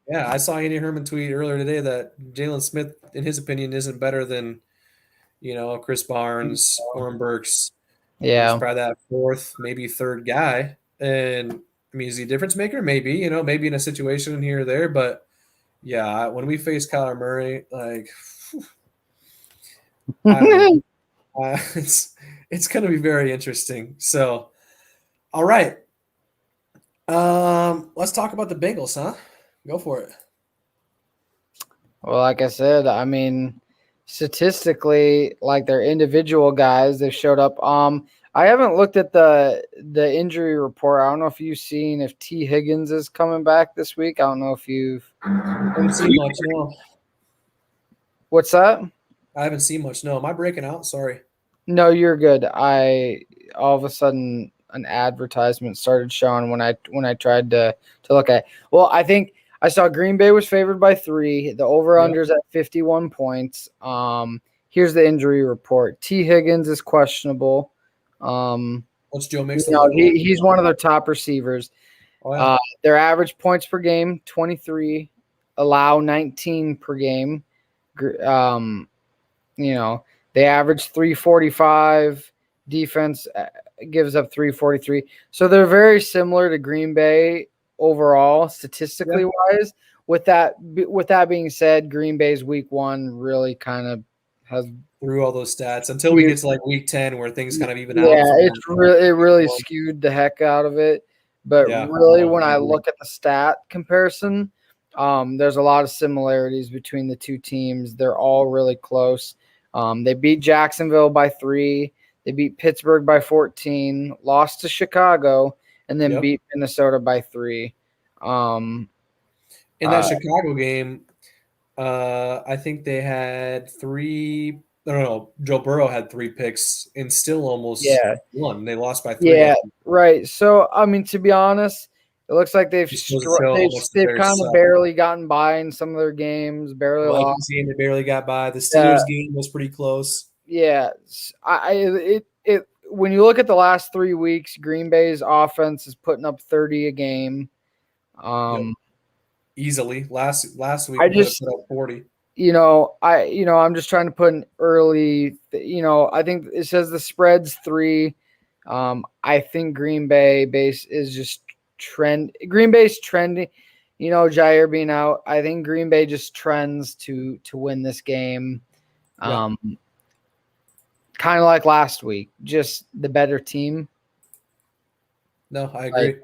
yeah, I saw Andy Herman tweet earlier today that Jalen Smith, in his opinion, isn't better than Chris Barnes, Oren Burks. He's Yeah. probably that fourth, maybe third guy. And is he a difference maker? Maybe, maybe in a situation here or there. But yeah, when we face Kyler Murray, like, I don't know. It's going to be very interesting. So, all right. Let's talk about the Bengals, huh? Go for it. Well, like I said, statistically, like their individual guys, they showed up. I haven't looked at the injury report. I don't know if you've seen if T. Higgins is coming back this week. I don't know if you've. I haven't seen much. No, What's that? I haven't seen much. No, am I breaking out? Sorry. No, you're good. All of a sudden an advertisement started showing when I tried to look at. Well, I think I saw Green Bay was favored by 3. The over-under's at 51 points. Here's the injury report. T. Higgins is questionable. What's Joe Mixon? He's one of their top receivers. Oh, yeah. Their average points per game, 23, allow 19 per game. They average 345. Defense gives up 343. So they're very similar to Green Bay overall, statistically wise. With that being said, Green Bay's week 1 really kind of has through all those stats until we get to like week 10 where things kind of even out. Yeah, it really skewed the heck out of it. But really, when I look at the stat comparison, there's a lot of similarities between the two teams. They're all really close. They beat Jacksonville by 3. They beat Pittsburgh by 14, lost to Chicago, and then beat Minnesota by 3. In that Chicago game, I think they had 3. No. Joe Burrow had 3 picks and still almost won. They lost by 3. Yeah, right. So, to be honest, it looks like they've kind of barely gotten by in some of their games. Barely lost. They barely got by. The Steelers game was pretty close. Yeah, when you look at the last 3 weeks, Green Bay's offense is putting up 30 a game. Yep. Easily. Last week I we could have just, put up 40. I'm just trying to put an early, I think it says the spread's 3. I think Green Bay base is just Green Bay's trending, Jair being out. I think Green Bay just trends to win this game. Yeah. Kind of like last week, just the better team. No, I Like, agree.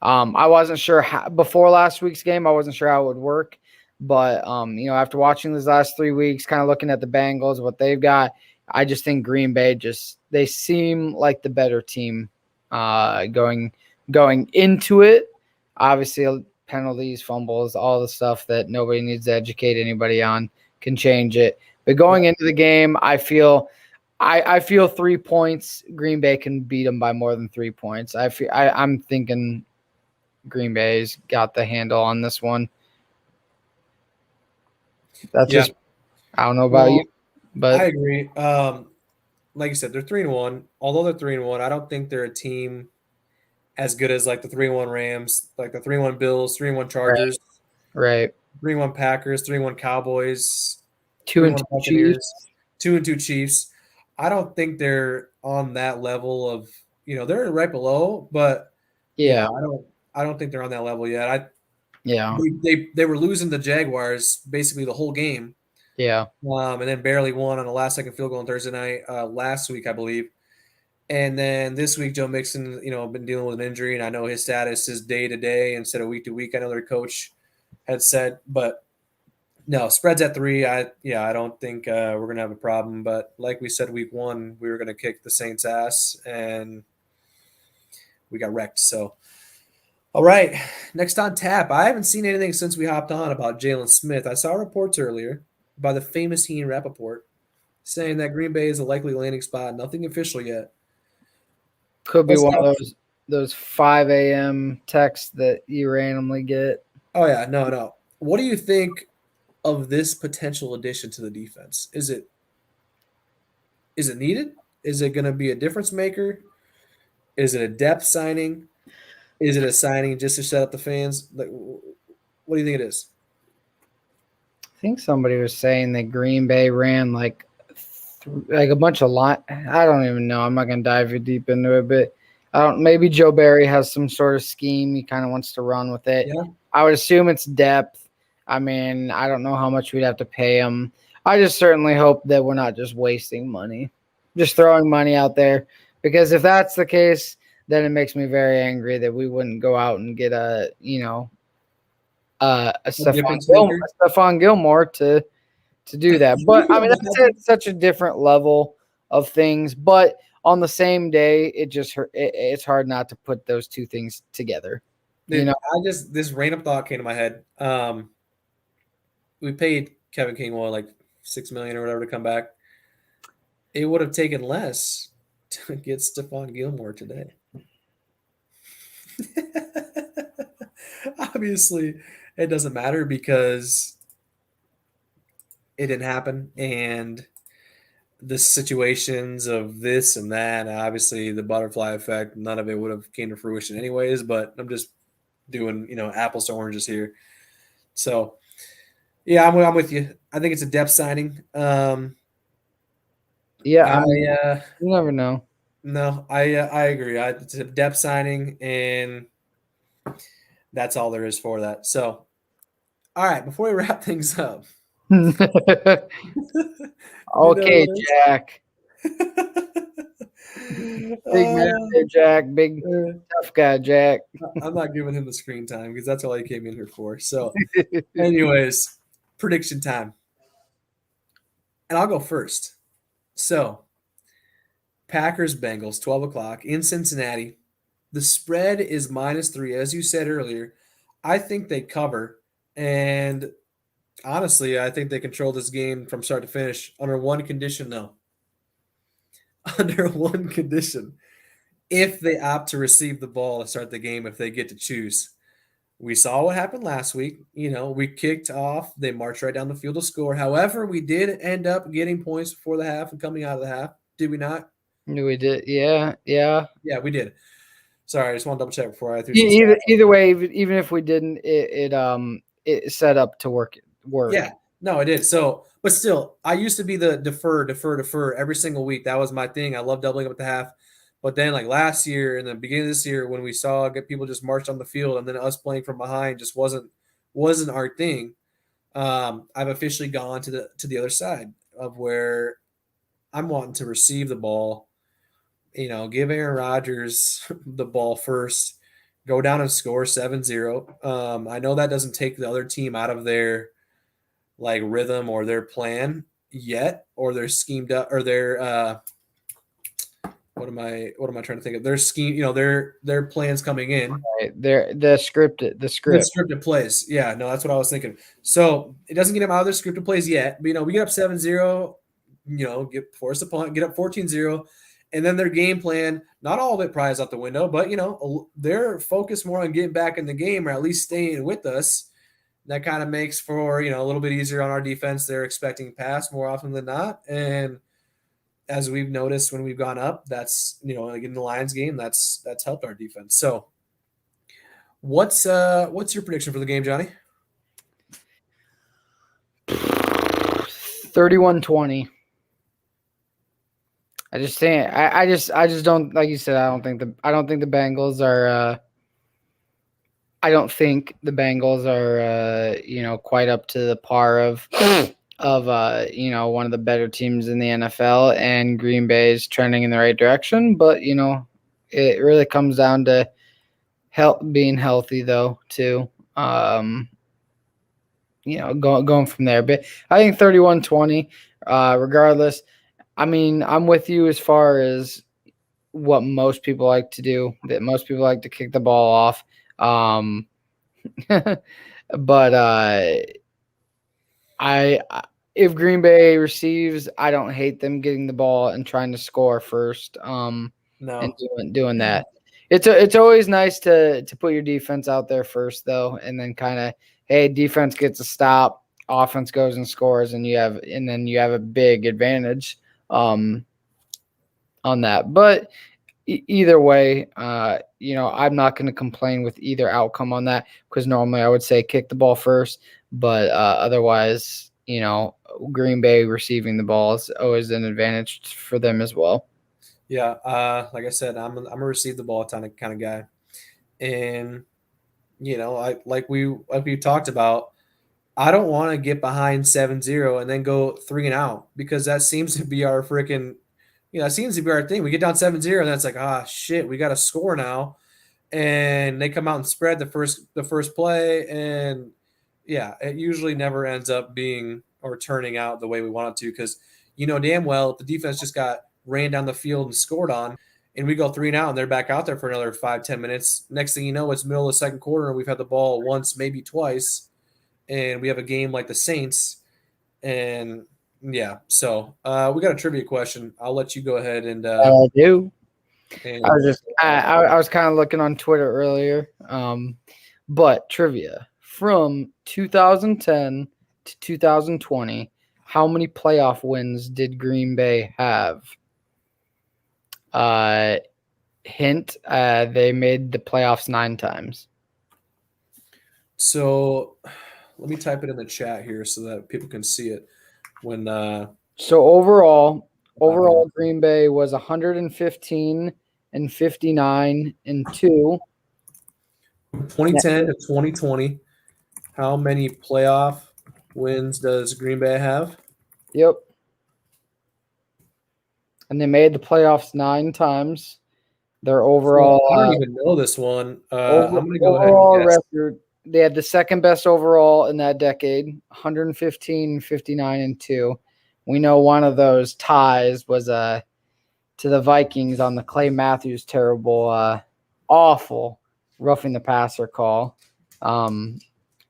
I wasn't sure how, before last week's game. I wasn't sure how it would work, but after watching these last 3 weeks, kind of looking at the Bengals, what they've got, I just think Green Bay they seem like the better team, going into it. Obviously, penalties, fumbles, all the stuff that nobody needs to educate anybody on can change it. But going into the game, I feel 3 points. Green Bay can beat them by more than 3 points. I'm thinking Green Bay's got the handle on this one. That's Yeah. just, I don't know about Well, you, but I agree. Like you said, they're 3-1. Although they're 3-1, I don't think they're a team as good as like the 3-1 Rams, like the 3-1 Bills, 3-1 Chargers, right. 3-1 Packers, 3-1 Cowboys, 2 and 3-1 2 Buccaneers, Chiefs. 2-2 Chiefs. I don't think they're on that level of, they're right below, but Yeah. I don't think they're on that level yet. Yeah. They were losing the Jaguars basically the whole game. Yeah. And then barely won on a last second field goal on Thursday night last week, I believe. And then this week, Joe Mixon, been dealing with an injury, and I know his status is day to day instead of week to week. I know their coach had said, but no, spreads at 3. I don't think we're gonna have a problem. But like we said, week 1, we were gonna kick the Saints' ass, and we got wrecked. So, all right, next on tap. I haven't seen anything since we hopped on about Jalen Smith. I saw reports earlier by the famous Ian Rappaport saying that Green Bay is a likely landing spot. Nothing official yet. Could be What's one of up? those 5 a.m. texts that you randomly get. Oh yeah, no. What do you think of this potential addition to the defense? Is it needed? Is it going to be a difference maker? Is it a depth signing? Is it a signing just to set up the fans? Like, what do you think it is? I think somebody was saying that Green Bay ran like a bunch of line. I don't even know. I'm not gonna dive deep into it, but I don't. Maybe Joe Barry has some sort of scheme. He kind of wants to run with it. Yeah, I would assume it's depth. I mean, I don't know how much we'd have to pay him. I just certainly hope that we're not just wasting money, just throwing money out there. Because if that's the case, then it makes me very angry that we wouldn't go out and get a a difference maker. Stephon Gilmore to do that. But I mean, that's at such a different level of things. But on the same day, it's hard not to put those two things together. Dude, this random thought came to my head. We paid Kevin King like $6 million or whatever to come back. It would have taken less to get Stephon Gilmore today. Obviously, it doesn't matter because it didn't happen, and the situations of this and that, obviously the butterfly effect, none of it would have came to fruition anyways. But I'm just doing apples to oranges here. So yeah, I'm with you. I think it's a depth signing. Yeah, I mean, you never know. No, I agree. It's a depth signing, and that's all there is for that. So, all right, before we wrap things up, you know Okay, what? Jack. Big man there, Jack. Big tough guy, Jack. I'm not giving him the screen time because that's all he came in here for. So, anyways, prediction time, and I'll go first. So, Packers Bengals 12 o'clock in Cincinnati. The spread is -3, as you said earlier. I think they cover, and honestly, I think they control this game from start to finish under one condition, though. Under one condition. If they opt to receive the ball to start the game, if they get to choose. We saw what happened last week. We kicked off. They marched right down the field to score. However, we did end up getting points before the half and coming out of the half. Did we not? We did. Yeah. Yeah. Yeah, we did. Sorry, I just want to double check before I threw some Either stats. either way, even if we didn't, it set up to work. Yeah, no, I did. So, but still, I used to be the defer every single week. That was my thing. I love doubling up at the half. But then, like last year and the beginning of this year, when we saw get people just march on the field, and then us playing from behind just wasn't our thing. I've officially gone to the other side of where I'm wanting to receive the ball. Give Aaron Rodgers the ball first, go down and score 7-0. I know that doesn't take the other team out of their like rhythm or their plan yet, or their schemed up or their what am I trying to think of? Their scheme, their plans coming in. Right. The script. The scripted plays. Yeah, no, that's what I was thinking. So it doesn't get them out of their scripted plays yet. But we get up 7-0, force a punt, get up 14-0. And then their game plan, not all of it prize out the window, but they're focused more on getting back in the game or at least staying with us. That kind of makes for a little bit easier on our defense. They're expecting pass more often than not, and as we've noticed when we've gone up, that's like in the Lions game, that's helped our defense. So, what's your prediction for the game, Johnny? 31-20. I just think I just don't, like you said. I don't think the Bengals are. I don't think the Bengals are quite up to the par of one of the better teams in the NFL, and Green Bay is trending in the right direction. But it really comes down to being healthy though too. Going from there. But I think 31-20, regardless. I mean, I'm with you as far as what most people like to do, that most people like to kick the ball off. But I if Green Bay receives, I don't hate them getting the ball and trying to score first. And No. doing that. It's always nice to put your defense out there first though, and then kind of, hey, defense gets a stop, offense goes and scores, and then you have a big advantage on that. But either way, I'm not going to complain with either outcome on that, because normally I would say kick the ball first, but otherwise, Green Bay receiving the ball is always an advantage for them as well. Yeah, like I said, I'm a receive the ball kind of guy, and I like we talked about. I don't want to get behind 7-0 and then go 3-and-out, because that seems to be our freaking, that seems to be our thing. We get down 7-0 and that's like, shit, we got to score now, and they come out and spread the first play, and yeah, it usually never ends up being or turning out the way we want it to, because damn well if the defense just got ran down the field and scored on, and we go 3-and-out and they're back out there for another 5-10 minutes. Next thing you know, it's middle of the second quarter and we've had the ball once, maybe twice, and we have a game like the Saints. And yeah, so we got a trivia question. I'll let you go ahead and I do. I and was just I was kind of looking on Twitter earlier. But trivia from 2010 to 2020, how many playoff wins did Green Bay have? Hint: they made the playoffs 9 times. so let me type it in the chat here so that people can see it when So overall, Green Bay was 115 and 59 and 2. 2010 to 2020. How many playoff wins does Green Bay have? Yep. And they made the playoffs 9 times. Their overall I don't even know this one. I'm going to go ahead and overall guess. record, they had the second best overall in that decade, 115, 59 and 2. We know one of those ties was to the Vikings on the Clay Matthews terrible awful roughing the passer call. I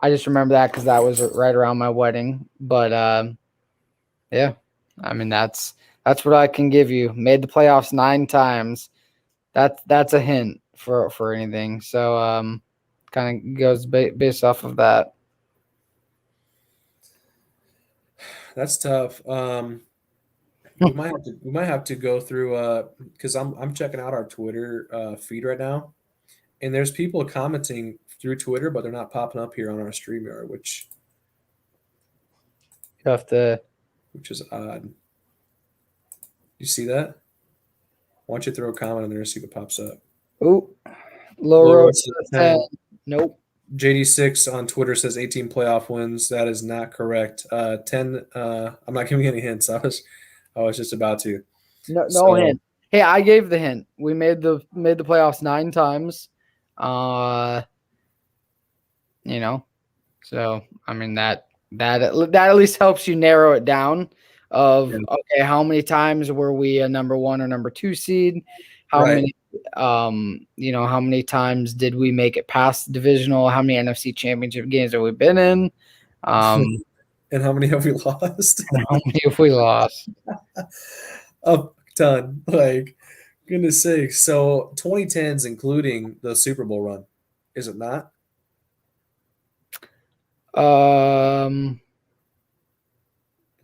just remember that because that was right around my wedding. But yeah, I mean that's what I can give you. Made the playoffs 9 times. That's a hint for anything. So kind of goes based off of that. That's tough. we might have to go through because I'm checking out our Twitter feed right now, and there's people commenting through Twitter, but they're not popping up here on our StreamYard, You have to. which is odd. You see that? Why don't you throw a comment in there and see what pops up? Oh, low Low road road to to the 10. 10. Nope. JD6 on Twitter says 18 playoff wins. That is not correct. 10. I'm not giving any hints. I was just about to. No So hint. Hey, I gave the hint. We made the playoffs 9 times. Uh, you know, so I mean that at least helps you narrow it down. Of yeah. okay, how many times were we a number 1 or number 2 seed? How Right. many how many times did we make it past the divisional? How many NFC championship games have we been in? Um, And how many have we lost? and how many have we lost? A ton. Like, goodness sake. So 2010s, including the Super Bowl run, is it not? Um,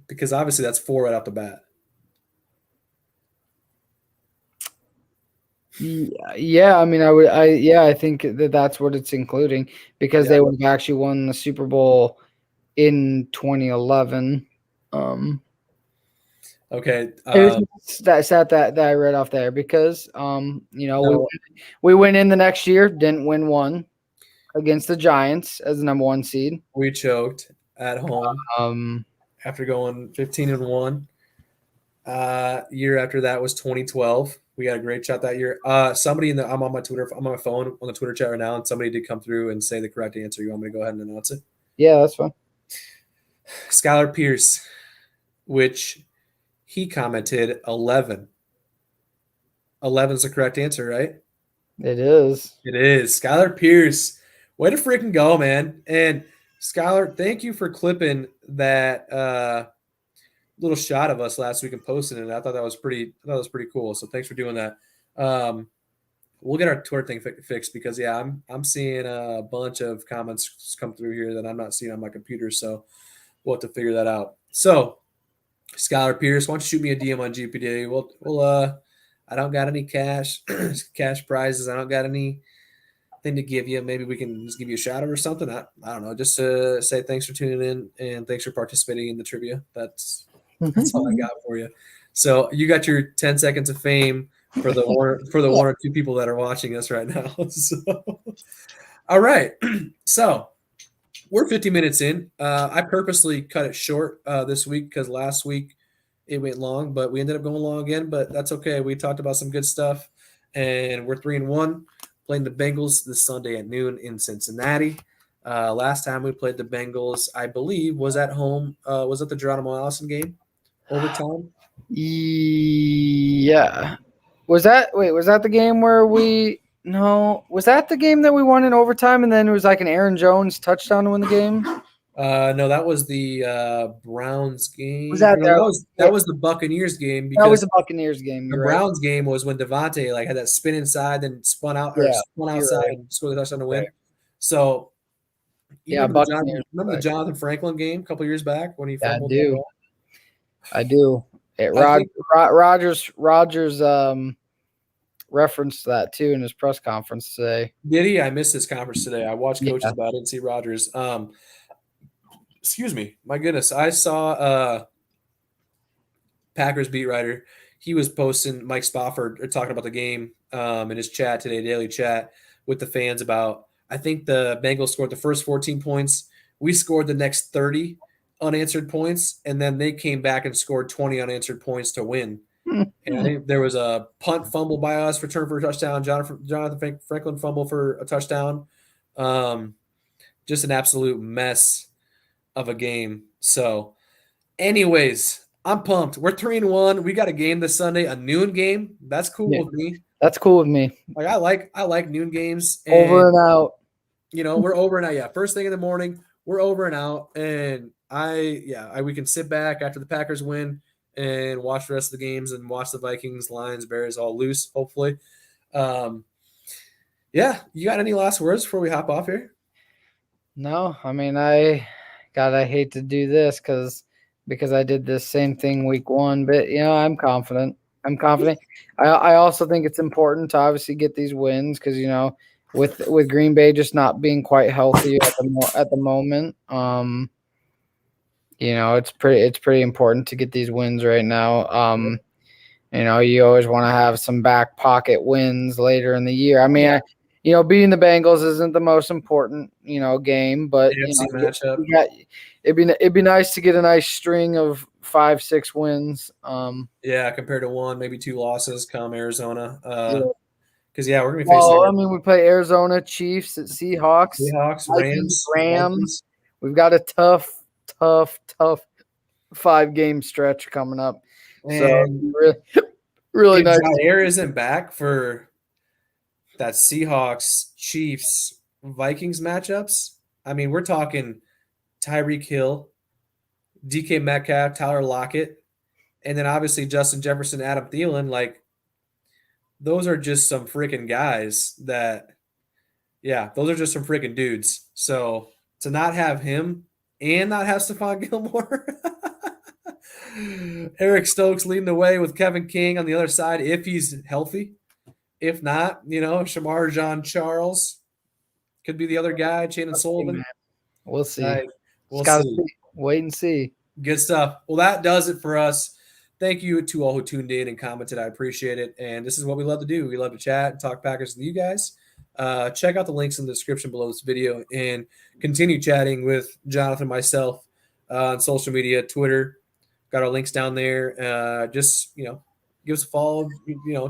Because obviously that's 4 right off the bat. yeah, I mean, I think that's what it's including because Yeah. they would have actually won the Super Bowl in 2011. Okay. It was that stat that I read off there because No, we went in the next year, didn't win one against the Giants as the number 1 seed. we choked at home Um, after going 15-1. Year after that was 2012. We got a great shot that year. I'm on my Twitter. I'm on my phone on the Twitter chat right now, and somebody did come through and say the correct answer. You want me to go ahead and announce it? yeah, that's fine. Skylar Pierce, which he commented 11. 11 is the correct answer, right? It is. It is. Skylar Pierce. Way to freaking go, man. And Skylar, thank you for clipping that little shot of us last week and posting it. I thought that was pretty cool. So thanks for doing that. We'll get our Twitter thing fixed because I'm seeing a bunch of comments come through here that I'm not seeing on my computer. So we'll have to figure that out. So Skylar Pierce, why don't you shoot me a DM on GPD? We'll I don't got any cash prizes. I don't got anything to give you. Maybe we can just give you a shout out or something. I don't know. Just to say thanks for tuning in and thanks for participating in the trivia. That's all I got for you. So you got your 10 seconds of fame for the one or two people that are watching us right now. So, all right. So we're 50 minutes in. I purposely cut it short this week because last week it went long, but we ended up going long again. But that's okay. We talked about some good stuff, and we're 3-1, playing the Bengals this Sunday at noon in Cincinnati. Last time we played the Bengals, I believe, was at home. Was it the Geronimo Allison game? Overtime? Yeah. Was that the game where we no, was that the game that we won in overtime and then it was like an Aaron Jones touchdown to win the game? No, that was the Browns game. Was that No, there? that was the Buccaneers game That was because the Buccaneers game, the you're right. Browns game was when Devontae like had that spin inside, then spun out or Yeah, spun you're outside right. and scored the touchdown to win. Right. So you Yeah, remember Buccaneers. remember the Jonathan Franklin game a couple years back when he Yeah, I fumbled that do. ball? I do. I think Rogers referenced that too in his press conference today. did he? I missed his conference today. I watched Yeah. coaches, but I didn't see Rogers. Excuse me. My goodness. I saw Packers beat writer. He was posting Mike Spofford talking about the game in his chat today, daily chat with the fans about. I think the Bengals scored the first 14 points. We scored the next 30 unanswered points, and then they came back and scored 20 unanswered points to win. And I think there was a punt fumble by us, return for a touchdown. Jonathan Franklin fumble for a touchdown. Just an absolute mess of a game. So, anyways, I'm pumped. We're 3-1. We got a game this Sunday, a noon game. That's cool Yeah. with me. That's cool with me. Like I like noon games. And, Over and out. we're over and out. Yeah, first thing in the morning, we're over and out. And we can sit back after the Packers win and watch the rest of the games and watch the Vikings, Lions, Bears all loose. Hopefully, yeah. You got any last words before we hop off here? No, I mean I hate to do this because because I did the same thing week 1. But I'm confident. I'm confident. I also think it's important to obviously get these wins because with Green Bay just not being quite healthy at the moment. It's pretty important to get these wins right now. You always want to have some back pocket wins later in the year. I mean, beating the Bengals isn't the most important, game, but AFC matchup. it'd be nice to get a nice string of 5-6 wins. Yeah, compared to 1, maybe 2 losses come Arizona. Yeah. Because we're gonna be facing Well, I mean, we play Arizona, Chiefs, at Seahawks, Seahawks, Vikings, Rams, Rams. Vikings. We've got a tough 5-game stretch coming up. So And really if nice. Jair isn't back for that Seahawks, Chiefs, Vikings matchups, I mean, we're talking Tyreek Hill, DK Metcalf, Tyler Lockett, and then obviously Justin Jefferson, Adam Thielen. Like, those are just some freaking guys those are just some freaking dudes. So to not have him and not have Stephon Gilmore, Eric Stokes leading the way with Kevin King on the other side if he's healthy. If not, Shamar John Charles could be the other guy, Shannon Sullivan. We'll see. Right. We'll see. see. Wait and see. Good stuff. Well, that does it for us. Thank you to all who tuned in and commented. I appreciate it. And this is what we love to do. We love to chat and talk Packers with you guys. Check out the links in the description below this video and continue chatting with Johnathan and myself on social media, Twitter. Got our links down there. Just, give us a follow,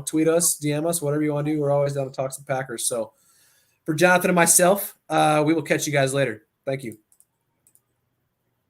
tweet us, DM us, whatever you want to do. We're always down to talk some Packers. So for Johnathan and myself, we will catch you guys later. Thank you.